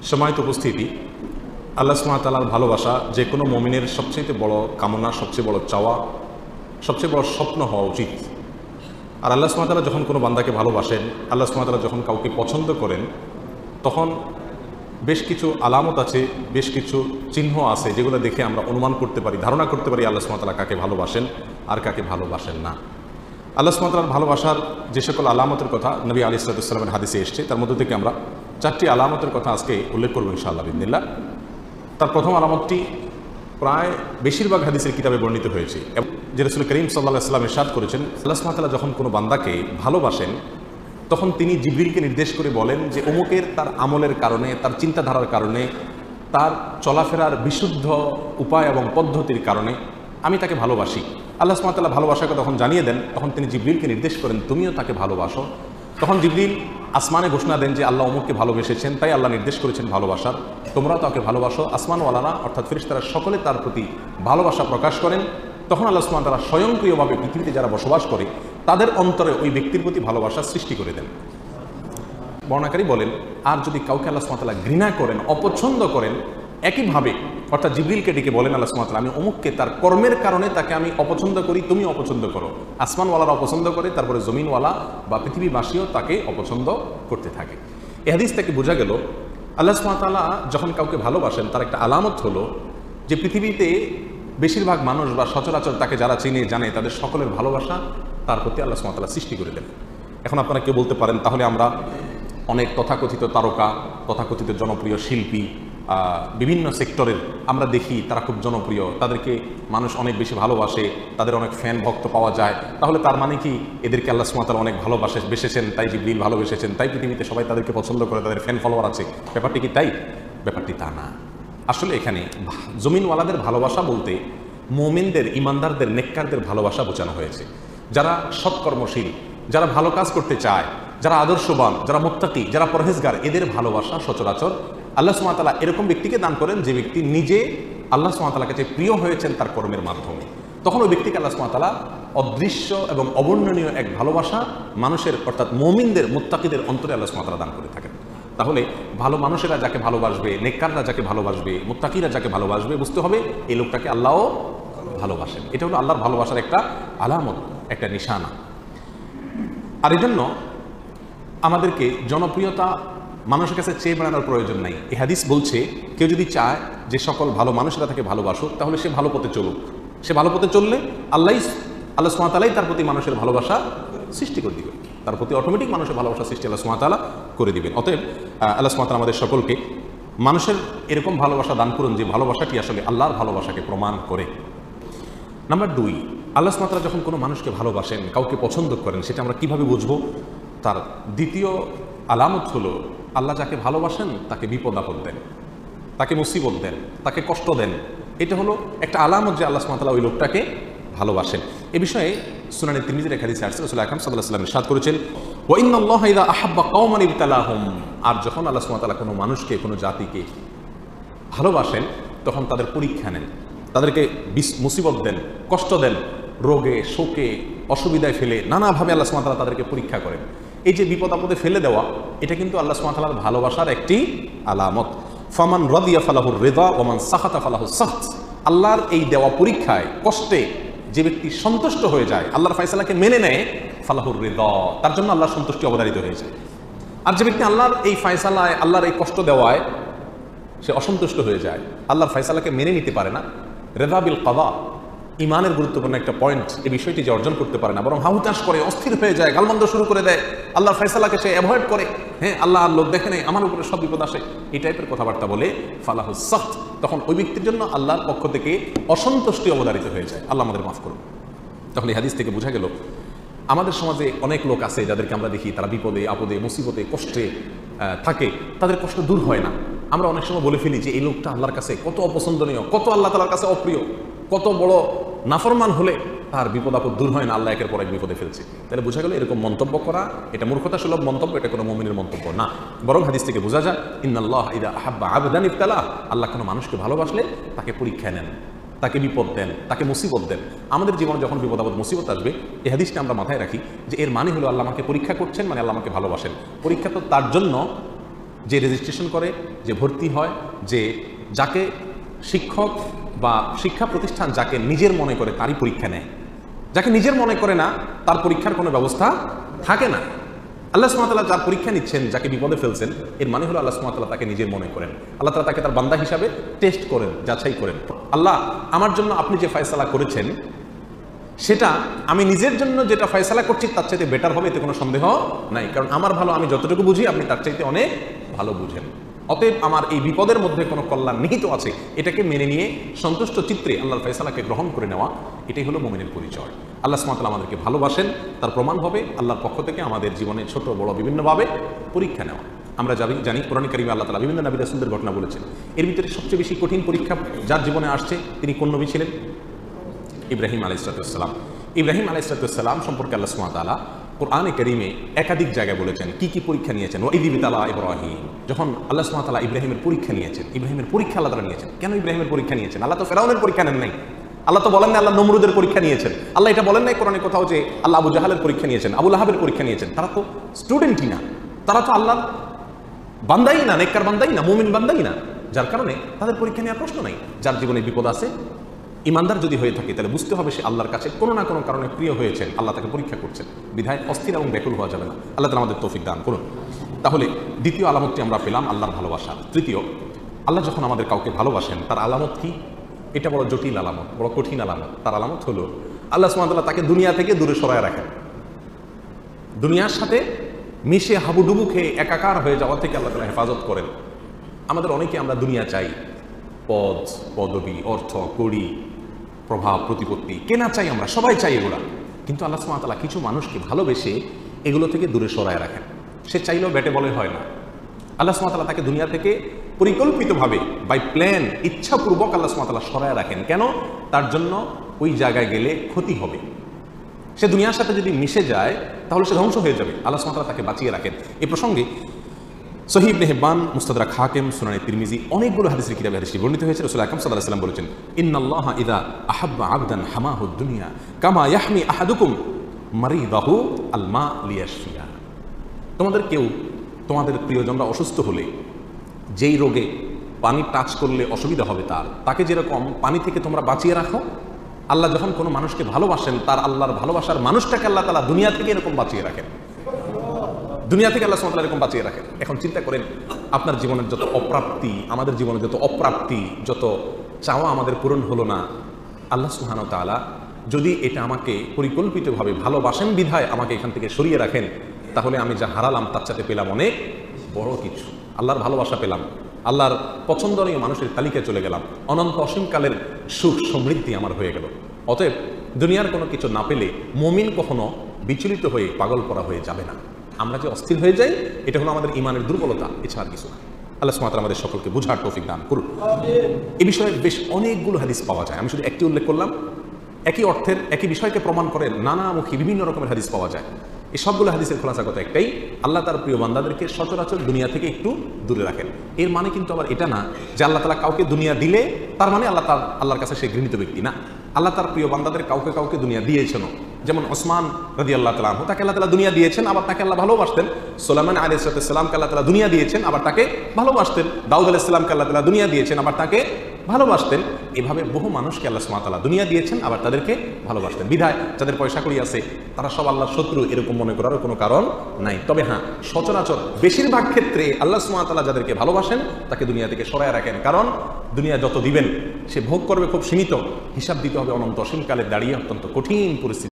সম্মানিত উপস্থিতি, আল্লাহ সুবহানাহু ওয়া তাআলার ভালোবাসা যে কোনো মুমিনের সবচেয়ে বড় কামনা, সবচেয়ে বড় চাওয়া, সবচেয়ে বড় স্বপ্ন হওয়া উচিত। আর আল্লাহ সুবহানাহু ওয়া তাআলা যখন কোনো বান্দাকে ভালোবাসেন, আল্লাহ সুবহানাহু ওয়া তাআলা যখন কাউকে পছন্দ করেন, তখন বেশ কিছু আলামত আছে, বেশ কিছু চিহ্ন আছে যেগুলো দেখে আমরা অনুমান করতে পারি, ধারণা করতে পারি আল্লাহ সুবহানাহু ওয়া তাআলা কাকে ভালোবাসেন আর কাকে ভালোবাসেন না। আল্লাহ সুবহানাহু ওয়া তাআলার ভালোবাসার যে সকল আলামতের কথা নবী আলাইহিস সালামের হাদিসে এসেছে, তার মধ্যে থেকে আমরা 4টি আলামতের কথা আজকে উল্লেখ করবো ইনশাআল্লাহ বিইذনিল্লাহ। তার প্রথম আলামতটি প্রায় বেশিরভাগ হাদিসের কিতাবে বর্ণিত হয়েছে, যে রাসূল করিম সাল্লাল্লাহু আলাইহি ওয়াসাল্লাম ইরশাদ করেছেন, আল্লাহ সুবহানাহু ওয়া তাআলা যখন কোনো বান্দাকে ভালোবাসেন তখন তিনি জিবরিলকে নির্দেশ করে বলেন যে অমুকের তার আমলের কারণে, তার চিন্তাধারার কারণে, তার চলাফেরার বিশুদ্ধ উপায় এবং পদ্ধতির কারণে আমি তাকে ভালোবাসি। আল্লাহ সুবহানাহু ওয়া তাআলা ভালোবাসাকে তখন জানিয়ে দেন, তখন তিনি জিবরিলকে নির্দেশ করেন তুমিও তাকে ভালোবাসো। তখন জিবরিল আসমানে ঘোষণা দেন যে আল্লাহ অমুককে ভালোবেসেছেন, তাই আল্লাহ নির্দেশ করেছেন ভালোবাসার, তোমরাও তাকে ভালোবাসো। আসমানওয়ালারা অর্থাৎ ফেরেশতারা সকলে তার প্রতি ভালোবাসা প্রকাশ করেন। তখন আল্লাহ সুবহানাহু ওয়া তাআলা স্বয়ংক্রিয়ভাবে পৃথিবীতে যারা বসবাস করে তাদের অন্তরে ওই ব্যক্তির প্রতি ভালোবাসা সৃষ্টি করে দেন। বর্ণাকারী বলেন, আর যদি কাউকে আল্লাহ সুবহানাহু ওয়া তাআলা ঘৃণা করেন, অপছন্দ করেন, একইভাবে অর্থাৎ জিবরিলকে ডেকে বলেন আল্লাহ সুবহানাহু ওয়া তাআলা আমি অমুককে তার কর্মের কারণে তাকে আমি অপছন্দ করি, তুমি অপছন্দ করো। আসমানওয়ালারা অপছন্দ করে, তারপরে জমিনওয়ালা বা পৃথিবীবাসীও তাকে অপছন্দ করতে থাকে। এই হাদিস থেকে বোঝা গেল আল্লাহ সুবহানাহু ওয়া তাআলা যখন কাউকে ভালোবাসেন তার একটা আলামত হলো যে পৃথিবীতে বেশিরভাগ মানুষ বা সচরাচর তাকে যারা চিনে জানে তাদের সকলের ভালোবাসা তার প্রতি আল্লাহ সুবহানাহু ওয়া তাআলা সৃষ্টি করে দেন। এখন আপনারা কেউ বলতে পারেন, তাহলে আমরা অনেক তথাকথিত তারকা, তথাকথিত জনপ্রিয় শিল্পী, বিভিন্ন সেক্টরের আমরা দেখি তারা খুব জনপ্রিয়, তাদেরকে মানুষ অনেক বেশি ভালোবাসে, তাদের অনেক ফ্যান ভক্ত পাওয়া যায়, তাহলে তার মানে কি এদেরকে আল্লাহ সুবহানাহু ওয়া তাআলা অনেক ভালোবেসেছেন, তাই জিবরিল ভালোবেসেছেন, তাই পৃথিবীতে সবাই তাদেরকে পছন্দ করে, তাদের ফ্যান ফলোয়ার আছে? ব্যাপারটি কি তাই? ব্যাপারটি তা না। আসলে এখানে জমিনওয়ালাদের ভালোবাসা বলতে মুমিনদের, ইমানদারদের, নেককারদের ভালোবাসা বোঝানো হয়েছে। যারা সৎকর্মশীল, যারা ভালো কাজ করতে চায়, যারা আদর্শবান, যারা মুত্তাকি, যারা পরহেজগার, এদের ভালোবাসা সচরাচর আল্লাহ সুবহানাহু ওয়া তাআলা এরকম ব্যক্তিকে দান করেন যে ব্যক্তি নিজে আল্লাহ সুবহানাহু ওয়া তাআলার কাছে প্রিয় হয়েছেন তার কর্মের মাধ্যমে। তখন ওই ব্যক্তিকে আল্লাহ সুবহানাহু ওয়া তাআলা অদৃশ্য এবং অবর্ণনীয় এক ভালোবাসা মানুষের অর্থাৎ মুমিনদের, মুত্তাকিদের অন্তরে আল্লাহ সুবহানাহু ওয়া তাআলা দান করে থাকেন। তাহলে ভালো মানুষেরা যাকে ভালোবাসবে, নেককাররা যাকে ভালোবাসবে, মুত্তাকিরা যাকে ভালোবাসবে, বুঝতে হবে এই লোকটাকে আল্লাহও ভালোবাসেন। এটা হলো আল্লাহর ভালোবাসার একটা আলামত, একটা নিশানা। আর এই জন্য আমাদেরকে জনপ্রিয়তা মানুষের কাছে চেয়ে বেড়ানোর প্রয়োজন নাই। এই হাদিস বলছে কেউ যদি চায় যে সকল ভালো মানুষেরা তাকে ভালোবাসুক, তাহলে সে ভালো পথে চলুক। সে ভালো পথে চললে আল্লাহ সুবহানাহু ওয়া তাআলাই তার প্রতি মানুষের ভালোবাসা সৃষ্টি করে দিবেন, তার প্রতি অটোমেটিক মানুষের ভালোবাসা সৃষ্টি আল্লাহ সুবহানাহু ওয়া তাআলা করে দিবেন। অতএব আল্লাহ সুবহানাহু ওয়া তাআলা আমাদের সকলকে মানুষের এরকম ভালোবাসা দান করুন যে ভালোবাসাটি আসলে আল্লাহর ভালোবাসাকে প্রমাণ করে। নাম্বার 2, আল্লাহ সুবহানাহু ওয়া তাআলা যখন কোনো মানুষকে ভালোবাসেন, কাউকে পছন্দ করেন, সেটা আমরা কিভাবে বুঝবো? তার দ্বিতীয় আলামত হলো আল্লাহ যাকে ভালোবাসেন তাকে বিপদ আপদ দেন, তাকে মুসিবত দেন, তাকে কষ্ট দেন। এটা হলো একটা আলামত যে আল্লাহ সুবহানাহু ওয়া তাআলা ওই লোকটাকে ভালোবাসেন। এ বিষয়ে সুনানে তিরমিজির এক হাদিসে আসছে, রাসূল আকরাম সাল্লাল্লাহু আলাইহি ওয়াসাল্লাম ইরশাদ করেছেন, ওয়া ইন্নাল্লাহা ইযা আহাব্বা কওমান ইবতালাহুম। আর যখন আল্লাহ সুবহানাহু ওয়া তাআলা কোনো মানুষকে, কোনো জাতিকে ভালোবাসেন তখন তাদের পরীক্ষা নেন, তাদেরকে মুসিবত দেন, কষ্ট দেন, রোগে, শোকে, অসুবিধায় ফেলে নানাভাবে আল্লাহ সুবহানাহু ওয়া তাআলা তাদেরকে পরীক্ষা করেন। এই যে বিপদ আপদে ফেলে দেওয়া, এটা কিন্তু আল্লাহ সুবহানাহু ওয়া তাআলার ভালোবাসার একটি আলামত। ফামান রাদিয়া ফালাহুর রিদা ওয়া মান সাখাতা ফালাহুস সাখত। আল্লাহর এই দেওয়া পরীক্ষায়, কষ্টে যে ব্যক্তি সন্তুষ্ট হয়ে যায়, আল্লাহর ফয়সালাকে মেনে নেয়, ফালাহুর রিদা, তার জন্য আল্লাহর সন্তুষ্টি অবধারিত হয়ে যায়। আর যে ব্যক্তি আল্লাহর এই ফয়সালায়, আল্লাহর এই কষ্ট দেওয়ায় সে অসন্তুষ্ট হয়ে যায়, আল্লাহর ফয়সালাকে মেনে নিতে পারে না, রিদা বিল কাদা, ইমানের গুরুত্বপূর্ণ একটা পয়েন্ট, এই বিষয়টি যে অর্জন করতে পারে না, বরং হাহুতাশ করে, অস্থির হয়ে যায়, গালমন্দ শুরু করে দেয়, আল্লাহর ফয়সালাকে সে অ্যাভয়েড করে, হ্যাঁ আল্লাহ আর লোক দেখে নেই, আমার উপরে সব বিপদ আসে, এই টাইপের কথাবার্তা বলে ফালাহুস সাখত, তখন ওই ব্যক্তির জন্য আল্লাহর পক্ষ থেকে অসন্তুষ্টি অবধারিত হয়ে যায়। আল্লাহ আমাদের মাফ করুন। তখন এই হাদিস থেকে বোঝা গেল আমাদের সমাজে অনেক লোক আছে যাদেরকে আমরা দেখি তারা বিপদে আপদে, মুসিবতে, কষ্টে থাকে, তাদের কষ্ট দূর হয় না। আমরা অনেক সময় বলে ফেলি যে এই লোকটা আল্লাহর কাছে কত অপছন্দনীয়, কত আল্লাহ তাআলার কাছে অপ্রিয়, কত বড় নাফরমান হলে তার বিপদ আপদ দূর হয় না, আল্লাহ একের পর এক বিপদে ফেলছে। তাহলে বোঝা গেল এরকম মন্তব্য করা এটা মূর্খতা সুলভ মন্তব্য, এটা কোনো মুমিনের মন্তব্য না। বরং হাদিস থেকে বোঝা যায় ইন্নাল্লাহা ইযা আহাব্বা আবদান ইবতালা, আল্লাহ কোনো মানুষকে ভালোবাসলে তাকে পরীক্ষা নেন, তাকে বিপদ দেন, তাকে মুসিবত দেন। আমাদের জীবনে যখন বিপদ আপদ মুসিবত আসবে, এই হাদিসটা আমরা মাথায় রাখি যে এর মানে হলো আল্লাহ আমাকে পরীক্ষা করছেন, মানে আল্লাহ আমাকে ভালোবাসেন। পরীক্ষা তো তার জন্য যে রেজিস্ট্রেশন করে, যে ভর্তি হয়, যে যাকে শিক্ষক বা শিক্ষা প্রতিষ্ঠান যাকে নিজের মনে করে তারই পরীক্ষা নেয়, যাকে নিজের মনে করে না তার পরীক্ষার কোনো ব্যবস্থা থাকে না। আল্লাহ সুবহানাহু ওয়া তাআলা যার পরীক্ষা নিচ্ছেন, যাকে বিপদে ফেলছেন, এর মানে হলো আল্লাহ সুবহানাহু ওয়া তাআলা তাকে নিজের মনে করেন। আল্লাহ তাআলা তাকে তার বান্দা হিসাবে টেস্ট করেন, যাচাই করেন। আল্লাহ, আমার জন্য আপনি যে ফয়সালা করেছেন সেটা আমি নিজের জন্য যেটা ফয়সালা করছি তার চাইতে বেটার হবে, এতে কোনো সন্দেহ নাই। কারণ আমার ভালো আমি যতটুকু বুঝি, আপনি তার চাইতে অনেক ভালো বুঝেন। অতএব আমার এই বিপদের মধ্যে কোনো কল্যাণ নিহিত আছে, এটাকে মেনে নিয়ে সন্তুষ্ট চিত্রে আল্লাহর ফয়সালাকে গ্রহণ করে নেওয়া, এটাই হলো মুমিনের পরিচয়। আল্লাহ সুবহানাহু ওয়া তাআলা আমাদেরকে ভালোবাসেন, তার প্রমাণ হবে আল্লাহর পক্ষ থেকে আমাদের জীবনে ছোট বড় বিভিন্নভাবে পরীক্ষা নেওয়া। আমরা জানি কোরআন কারীমে আল্লাহ তাআলা বিভিন্ন নবী রাসূলদের ঘটনা বলেছেন। এর ভিতরে সবচেয়ে বেশি কঠিন পরীক্ষা যার জীবনে আসছে তিনি কোন নবী ছিলেন? ইব্রাহিম আলাইহিস সালাম। ইব্রাহিম আলাইহিস সালাম সম্পর্কে আল্লাহ সুবহানাহু ওয়া তাআলা কোরআনে কারীমে একাধিক জায়গায় বলেছেন কি কি পরীক্ষা নিয়েছেন। ওয়াইদ ইবতালা ইব্রাহিম, যখন আল্লাহ সুবহানাহু ওয়া তাআলা ইব্রাহিমের পরীক্ষা নিয়েছেন, ইব্রাহিমের পরীক্ষা আল্লাহ তাআলা নিয়েছেন। কেন ইব্রাহিমের পরীক্ষা নিয়েছেন? আল্লাহ তো ফেরাউনের পরীক্ষা নেন নাই। আল্লাহ তো বলেন না আল্লাহ নমরুদের পরীক্ষা নিয়েছেন। আল্লাহ এটা বলেন নাই কোরআনে কোথাও যে আল্লাহ আবু জাহালের পরীক্ষা নিয়েছেন, আবু লাহাবের পরীক্ষা নিয়েছেন। তারা তো স্টুডেন্টই না, তারা তো আল্লাহর বান্দাই না, নেককার বান্দাই না, মুমিন বান্দাই না। যার কারণে তাদের পরীক্ষা নেওয়ার প্রশ্ন নাই। যার জীবনে বিপদ আছে, ইমানদার যদি হয়ে থাকে, তাহলে বুঝতে হবে সে আল্লাহর কাছে কোনো না কোনো কারণে প্রিয় হয়েছেন, আল্লাহ তাকে পরীক্ষা করছেন। বিধায় অস্থির এবং ব্যাকুল হওয়া যাবে না। আল্লাহ তাআলা আমাদের তৌফিক দান করুন। তাহলে দ্বিতীয় আলামতটি আমরা পেলাম আল্লাহর ভালোবাসা। তৃতীয়, আল্লাহ যখন আমাদের কাউকে ভালোবাসেন তার আলামত কি? এটা বড় জটিল আলামত, বড় কঠিন আলামত। তার আলামত হলো আল্লাহ সুবহানাহু ওয়া তাআলা তাকে দুনিয়া থেকে দূরে সরায় রাখেন। দুনিয়ার সাথে মিশে হাবুডুবু খেয়ে একাকার হয়ে যাওয়া থেকে আল্লাহ তাআলা হেফাজত করেন। আমাদের অনেকে আমরা দুনিয়া চাই, পদ, পদবি, অর্থ, কড়ি, প্রভাব, প্রতিপত্তি, কেনা চাই, আমরা সবাই চাই এগুলা। কিন্তু আল্লাহ সুবহানাহু ওয়া তাআলা কিছু মানুষকে ভালোবেসে এগুলো থেকে দূরে সরায় রাখেন। সে চাইলেও ব্যাটে বলে হয় না। আল্লাহ সুবহানাহু ওয়া তাআলা তাকে দুনিয়া থেকে পরিকল্পিতভাবে বাই প্ল্যান, ইচ্ছাপূর্বক আল্লাহ সুবহানাহু ওয়া তাআলা সরায় রাখেন। কেন? তার জন্য ওই জায়গায় গেলে ক্ষতি হবে। সে দুনিয়ার সাথে যদি মিশে যায় তাহলে সে ধ্বংস হয়ে যাবে। আল্লাহ সুবহানাহু ওয়া তাআলা তাকে বাঁচিয়ে রাখেন। এই প্রসঙ্গে সহিহ ইবনে হিব্বান, মুস্তাদরাক হাকিম, সুনানে তিরমিজি অনেকগুলো হাদিসের কিতাবে হাদিসটি বর্ণিত হয়েছে। রাসূল আকরাম সাল্লাল্লাহু আলাইহি ওয়াসাল্লাম বলেছেন, ইন্নাল্লাহা ইযা আহাব্বা আবদান হামাহুদ দুনিয়া কামা ইয়াহমি আহাদুকুম মারিদাহু আল মা লিয়াশফিয়া। তোমাদের কেউ, তোমাদের প্রিয়জনরা অসুস্থ হলে যেই রোগে পানি টাচ করলে অসুবিধা হবে তাকে যেরকম পানি থেকে তোমরা বাঁচিয়ে রাখো, আল্লাহ যখন কোনো মানুষকে ভালোবাসেন তার আল্লাহর ভালোবাসার মানুষটাকে আল্লাহ তাআলা দুনিয়া থেকে এরকম বাঁচিয়ে রাখেন। দুনিয়া থেকে আল্লাহ সুবহানাহু ওয়া তাআলা এরকম বাঁচিয়ে রাখেন। এখন চিন্তা করেন, আপনার জীবনের যত অপ্রাপ্তি, আমাদের জীবনের যত অপ্রাপ্তি, যত চাওয়া আমাদের পূরণ হলো না, আল্লাহ সুবহানাহু ওয়া তাআলা যদি এটা আমাকে পরিকল্পিতভাবে ভালোবাসেন বিধায় আমাকে এখান থেকে সরিয়ে রাখেন, তাহলে আমি যা হারালাম তার সাথে পেলাম অনেক বড় কিছু। আল্লাহর ভালোবাসা পেলাম, আল্লাহর পছন্দনীয় মানুষের তালিকায় চলে গেলাম, অনন্ত অসীমকালের সুখ সমৃদ্ধি আমার হয়ে গেল। অতএব দুনিয়ার কোনো কিছু না পেলে মুমিন কখনো বিচলিত হয়ে পাগল করা হয়ে যাবে না। আমরা যে অস্থির হয়ে যাই, এটা হলো আমাদের ইমানের দুর্বলতা, এছাড়া কিছু না। আল্লাহ সুবহানাহু ওয়া তাআলা আমাদের সকলকে বুঝার তৌফিক দান করুন। এই বিষয়ে বেশ অনেকগুলো হাদিস পাওয়া যায়, আমি শুধু একটি উল্লেখ করলাম। একই অর্থের, একই বিষয়কে প্রমাণ করে নানামুখী বিভিন্ন রকমের হাদিস পাওয়া যায়। এই সবগুলো হাদিসের খোলাসা কথা একটাই, আল্লাহ তার প্রিয় বান্দাদেরকে সচরাচর দুনিয়া থেকে একটু দূরে রাখেন। এর মানে কিন্তু আবার এটা না যে আল্লাহ তাআলা কাউকে দুনিয়া দিলে তার মানে আল্লাহর কাছে সে ঘৃণিত ব্যক্তি না। আল্লাহ তার প্রিয় বান্দাদের কাউকে কাউকে দুনিয়া দিয়েছেন। যেমন ওসমান রাদিয়াল্লাহু তাআলা আনহু, তাকে আল্লাহ তাআলা দুনিয়া দিয়েছেন, আবার তাকে আল্লাহ ভালোবাসতেন। সুলাইমান আলাইহিস সালামকে আল্লাহ তাআলা দুনিয়া দিয়েছেন, আবার তাকে ভালোবাসতেন। দাউদ আলাইহিস সালামকে আল্লাহ তাআলা দুনিয়া দিয়েছেন, আবার তাকে ভালোবাসতেন। এভাবে বহু মানুষকে আল্লাহ সুবহানাহু ওয়া তাআলা দুনিয়া দিয়েছেন, আবার তাদেরকে ভালোবাসতেন। বিধায় যাদের পয়সা কড়ি আছে তারা সব আল্লাহর শত্রু এরকম মনে করার কোনো কারণ নাই। তবে হ্যাঁ, সচরাচর বেশিরভাগ ক্ষেত্রে আল্লাহ সুবহানাহু ওয়া তাআলা যাদেরকে ভালোবাসেন তাকে দুনিয়া থেকে সরায় রাখেন। কারণ দুনিয়া যত দিবেন সে ভোগ করবে খুব সীমিত, হিসাব দিতে হবে অনন্ত অসীমকালে দাঁড়িয়ে অত্যন্ত কঠিন পরিস্থিতি।